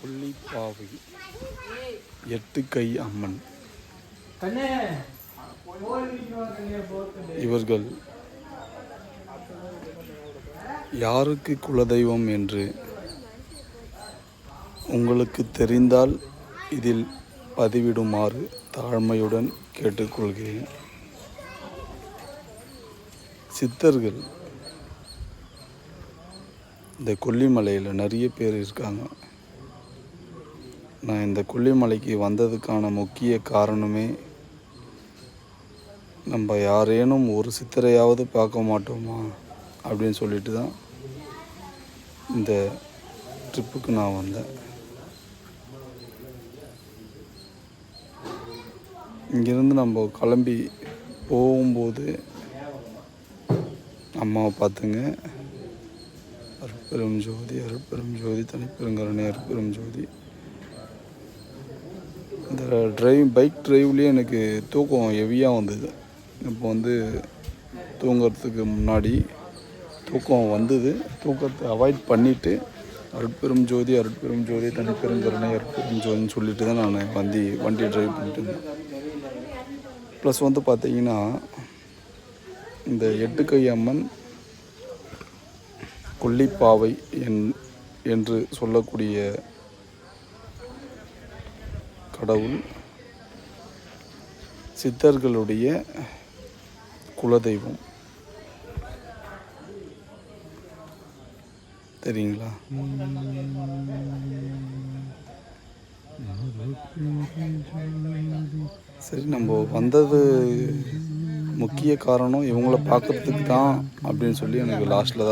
கொல்லிப்பாவை எட்டுக்கை அம்மன். இவர்கள் யாருக்கு குலதெய்வம் என்று உங்களுக்கு தெரிந்தால் இதில் பதிவிடுமாறு தாழ்மையுடன் கேட்டுக்கொள்கிறேன். சித்தர்கள் இந்த கொல்லிமலையில் நிறைய பேர் இருக்காங்க. நான் இந்த கொல்லிமலைக்கு வந்ததுக்கான முக்கிய காரணமே நம்ம யாரேனும் ஒரு சித்தரையாவது பார்க்க மாட்டோமா அப்படின்னு சொல்லிட்டு தான் இந்த ட்ரிப்புக்கு நான் வந்தேன். இங்கேருந்து நம்ம கிளம்பி போகும்போது அம்மாவை பார்த்துங்க. அருட்பெரும் ஜோதி, அருட்பெரும் ஜோதி, தனிப்பெருங்கருணை, அருட்பெரும் ஜோதி. இந்த பைக் ட்ரைவ்லேயே எனக்கு தூக்கம் ஹெவியாக வந்தது. இப்போ தூங்கிறதுக்கு முன்னாடி தூக்கம் வந்தது. தூக்கத்தை அவாய்ட் பண்ணிவிட்டு அருட்பெரும் ஜோதி, அருட்பெரும் ஜோதி, தனிப்பெருங்கருணை, அருட்பெரும் ஜோதின்னு சொல்லிட்டு தான் நான் வண்டி ட்ரைவ் பண்ணிட்டு இருந்தேன். ப்ளஸ் பார்த்திங்கன்னா இந்த எட்டுக்கை அம்மன் கொல்லிப்பாவை என்று சொல்லக்கூடிய கடவுள் சித்தர்களுடைய குலதெய்வம். தெரியுங்களா? சரி, நம்ம வந்தது முக்கிய காரணம் இவங்கள பார்க்குறதுக்கு தான் அப்படின்னு சொல்லி எனக்கு லாஸ்ட்டில் தான்